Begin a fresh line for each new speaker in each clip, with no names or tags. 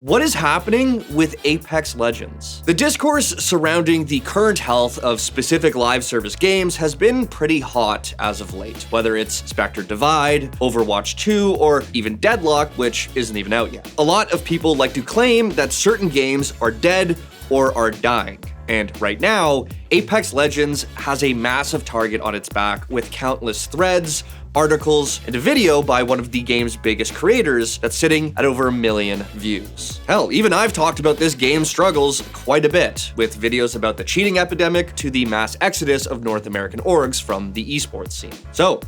What is happening with Apex Legends? The discourse surrounding the current health of specific live service games has been pretty hot as of late, whether it's Spectre Divide, Overwatch 2, or even Deadlock, which isn't even out yet. A lot of people like to claim that certain games are dead or are dying. And right now, Apex Legends has a massive target on its back with countless threads, articles, and a video by one of the game's biggest creators that's sitting at over 1 million views. Hell, even I've talked about this game's struggles quite a bit, with videos about the cheating epidemic to the mass exodus of North American orgs from the esports scene. So,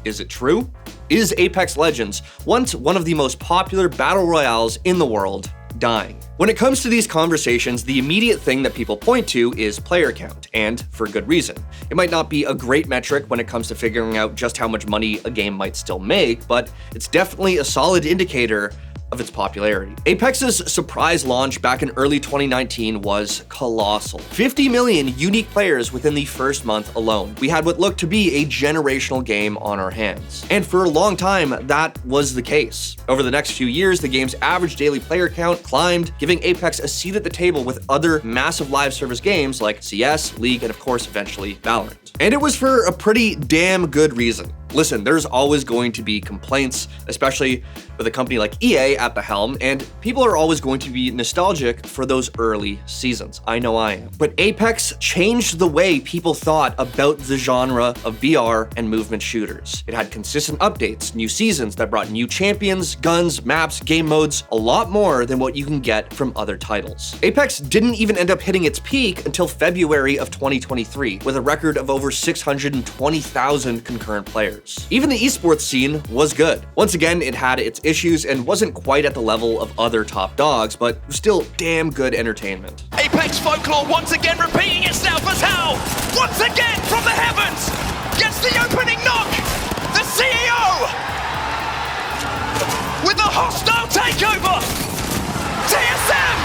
is it true? Is Apex Legends, once one of the most popular battle royales in the world, dying? When it comes to these conversations, the immediate thing that people point to is player count, and for good reason. It might not be a great metric when it comes to figuring out just how much money a game might still make, but it's definitely a solid indicator of its popularity. Apex's surprise launch back in early 2019 was colossal. 50 million unique players within the first month alone. We had what looked to be a generational game on our hands. And for a long time, that was the case. Over the next few years, the game's average daily player count climbed, giving Apex a seat at the table with other massive live service games like CS, League, and of course, eventually Valorant. And it was for a pretty damn good reason. Listen, there's always going to be complaints, especially with a company like EA at the helm, and people are always going to be nostalgic for those early seasons. I know I am. But Apex changed the way people thought about the genre of VR and movement shooters. It had consistent updates, new seasons that brought new champions, guns, maps, game modes, a lot more than what you can get from other titles. Apex didn't even end up hitting its peak until February of 2023, with a record of over 620,000 concurrent players. Even the esports scene was good. Once again, it had its issues and wasn't quite at the level of other top dogs, but still damn good entertainment.
Apex folklore once again repeating itself as how, once again from the heavens, gets the opening knock, the CEO, with a hostile takeover. TSM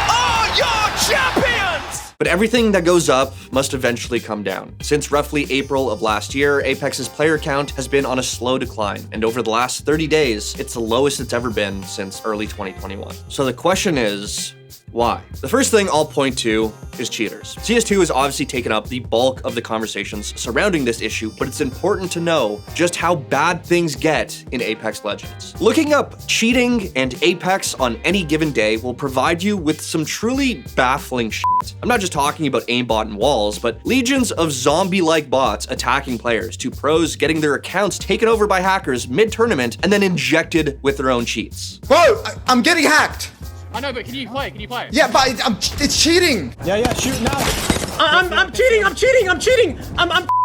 are your champions!
But everything that goes up must eventually come down. Since roughly April of last year, Apex's player count has been on a slow decline, and over the last 30 days, it's the lowest it's ever been since early 2021. So the question is, why? The first thing I'll point to is cheaters. CS2 has obviously taken up the bulk of the conversations surrounding this issue, but it's important to know just how bad things get in Apex Legends. Looking up cheating and Apex on any given day will provide you with some truly baffling shit. I'm not just talking about aimbot and walls, but legions of zombie-like bots attacking players, to pros getting their accounts taken over by hackers mid-tournament and then injected with their own cheats.
Bro, I'm getting hacked!
I know, but can you play? Can you play?
Yeah, but it's cheating!
Yeah, shoot now.
I'm cheating! I'm cheating! I'm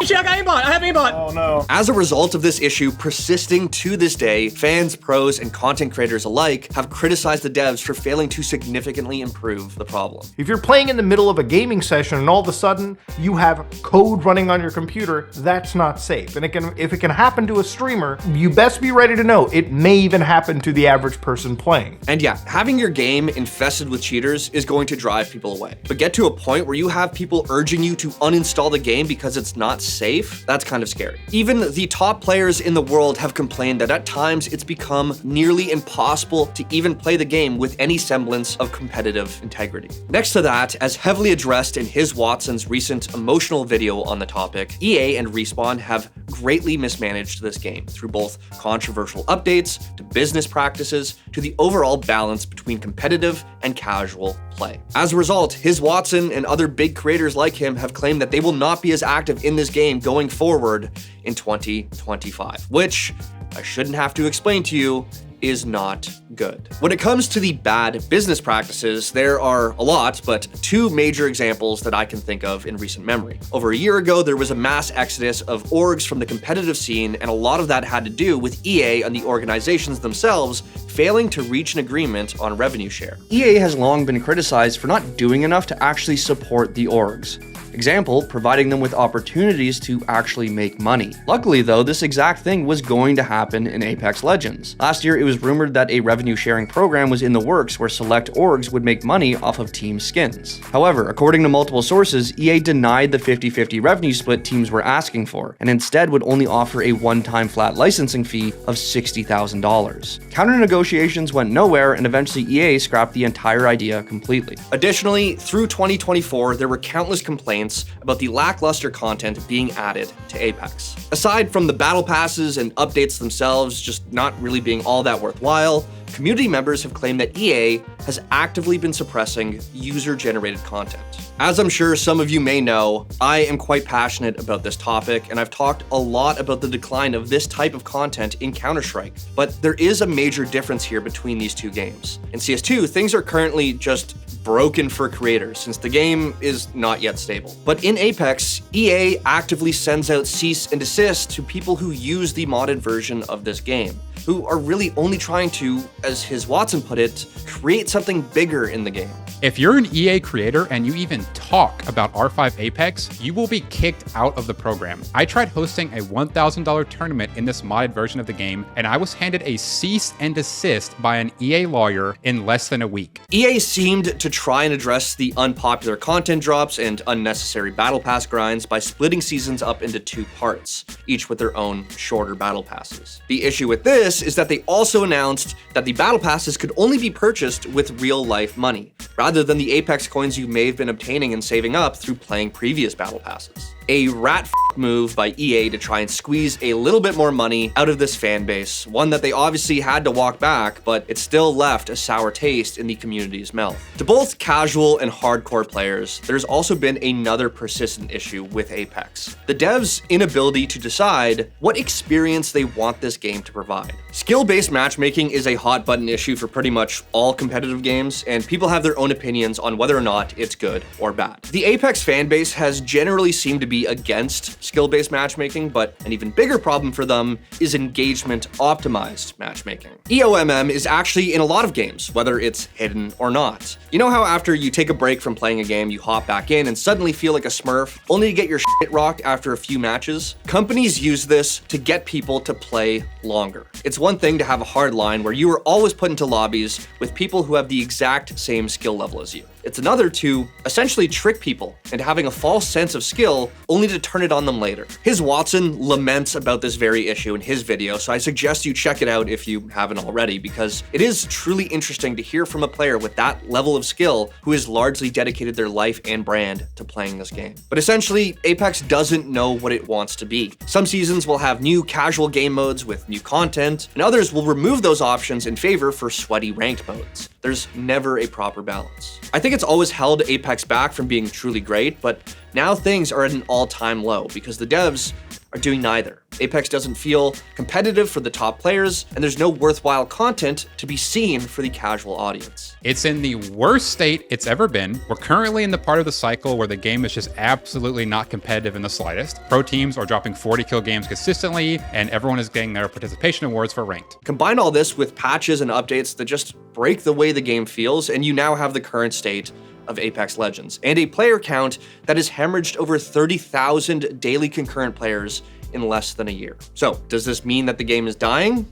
shit, I got aimbot! I have aimbot!
Oh no.
As a result of this issue persisting to this day, fans, pros, and content creators alike have criticized the devs for failing to significantly improve the problem.
If you're playing in the middle of a gaming session and all of a sudden you have code running on your computer, that's not safe. And if it can happen to a streamer, you best be ready to know it may even happen to the average person playing.
And yeah, having your game infested with cheaters is going to drive people away. But get to a point where you have people urging you to uninstall the game because it's not safe, that's kind of scary. Even the top players in the world have complained that at times it's become nearly impossible to even play the game with any semblance of competitive integrity. Next to that, as heavily addressed in his Watson's recent emotional video on the topic, EA and Respawn have greatly mismanaged this game through both controversial updates, to business practices, to the overall balance between competitive and casual play. As a result, his Watson and other big creators like him have claimed that they will not be as active in this game going forward in 2025, which I shouldn't have to explain to you is not good. When it comes to the bad business practices, there are a lot, but two major examples that I can think of in recent memory. Over a year ago, there was a mass exodus of orgs from the competitive scene, and a lot of that had to do with EA and the organizations themselves failing to reach an agreement on revenue share. EA has long been criticized for not doing enough to actually support the orgs. Example, providing them with opportunities to actually make money. Luckily though, this exact thing was going to happen in Apex Legends. Last year, it was was rumored that a revenue-sharing program was in the works where select orgs would make money off of team skins. However, according to multiple sources, EA denied the 50-50 revenue split teams were asking for, and instead would only offer a one-time flat licensing fee of $60,000. Counter negotiations went nowhere, and eventually EA scrapped the entire idea completely. Additionally, through 2024, there were countless complaints about the lackluster content being added to Apex. Aside from the battle passes and updates themselves just not really being all that worthwhile, community members have claimed that EA has actively been suppressing user-generated content. As I'm sure some of you may know, I am quite passionate about this topic, and I've talked a lot about the decline of this type of content in Counter-Strike, but there is a major difference here between these two games. In CS2, things are currently just broken for creators since the game is not yet stable. But in Apex, EA actively sends out cease and desist to people who use the modded version of this game, who are really only trying to, as his Watson put it, create something bigger in the game.
If you're an EA creator and you even talk about R5 Apex, you will be kicked out of the program. I tried hosting a $1,000 tournament in this modded version of the game, and I was handed a cease and desist by an EA lawyer in less than a week.
EA seemed to try and address the unpopular content drops and unnecessary battle pass grinds by splitting seasons up into two parts, each with their own shorter battle passes. The issue with this is that they also announced that the battle passes could only be purchased with real-life money, rather than the Apex coins you may have been obtaining and saving up through playing previous battle passes. A rat move by EA to try and squeeze a little bit more money out of this fan base, one that they obviously had to walk back, but it still left a sour taste in the community's mouth. To both casual and hardcore players, there's also been another persistent issue with Apex: the devs' inability to decide what experience they want this game to provide. Skill-based matchmaking is a hot button issue for pretty much all competitive games, and people have their own opinions on whether or not it's good or bad. The Apex fanbase has generally seemed to be against skill-based matchmaking, but an even bigger problem for them is engagement-optimized matchmaking. EOMM is actually in a lot of games, whether it's hidden or not. You know how after you take a break from playing a game, you hop back in and suddenly feel like a smurf, only to get your shit rocked after a few matches? Companies use this to get people to play longer. It's one thing to have a hard line where you are always put into lobbies with people who have the exact same skill level as you. It's another to essentially trick people into having a false sense of skill only to turn it on them later. His Watson laments about this very issue in his video, so I suggest you check it out if you haven't already, because it is truly interesting to hear from a player with that level of skill who has largely dedicated their life and brand to playing this game. But essentially, Apex doesn't know what it wants to be. Some seasons will have new casual game modes with new content, and others will remove those options in favor for sweaty ranked modes. There's never a proper balance. I think it's always held Apex back from being truly great, but now things are at an all-time low because the devs are doing neither. Apex doesn't feel competitive for the top players, and there's no worthwhile content to be seen for the casual audience.
It's in the worst state it's ever been. We're currently in the part of the cycle where the game is just absolutely not competitive in the slightest. Pro teams are dropping 40-kill games consistently, and everyone is getting their participation awards for ranked.
Combine all this with patches and updates that just break the way the game feels, and you now have the current state of Apex Legends, and a player count that has hemorrhaged over 30,000 daily concurrent players in less than a year. So, does this mean that the game is dying?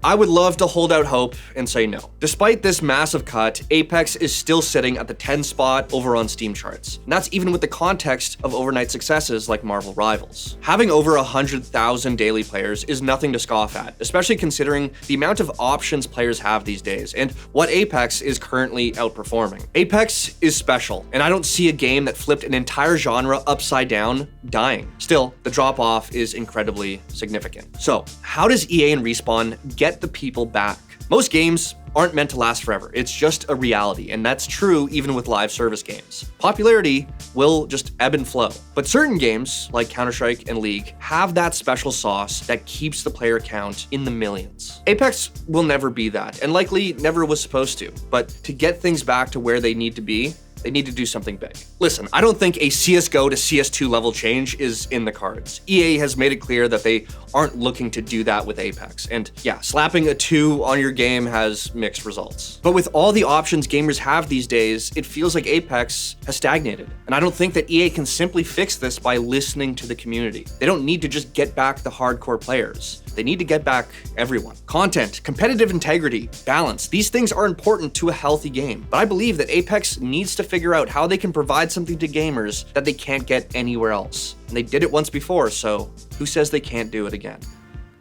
I would love to hold out hope and say no. Despite this massive cut, Apex is still sitting at the 10 spot over on Steam charts. And that's even with the context of overnight successes like Marvel Rivals. Having over 100,000 daily players is nothing to scoff at, especially considering the amount of options players have these days and what Apex is currently outperforming. Apex is special, and I don't see a game that flipped an entire genre upside down dying. Still, the drop-off is incredibly significant. So, how does EA and Respawn get the people back? Most games aren't meant to last forever. It's just a reality, and that's true even with live service games. Popularity will just ebb and flow. But certain games, like Counter-Strike and League, have that special sauce that keeps the player count in the millions. Apex will never be that, and likely never was supposed to. But to get things back to where they need to be, They need to do something big. Listen, I don't think a CSGO to CS2 level change is in the cards. EA has made it clear that they aren't looking to do that with Apex. And yeah, slapping a 2 on your game has mixed results. But with all the options gamers have these days, it feels like Apex has stagnated. And I don't think that EA can simply fix this by listening to the community. They don't need to just get back the hardcore players. They need to get back everyone. Content, competitive integrity, balance, these things are important to a healthy game. But I believe that Apex needs to figure out how they can provide something to gamers that they can't get anywhere else. And they did it once before, so who says they can't do it again?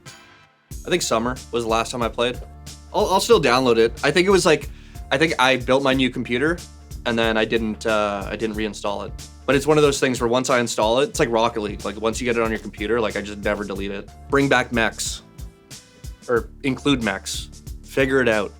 I think summer was the last time I played. I'll still download it. I think I built my new computer and then I didn't reinstall it. But it's one of those things where once I install it, it's like Rocket League. Like once you get it on your computer, like I just never delete it. Bring back mechs. Or include mechs. Figure it out.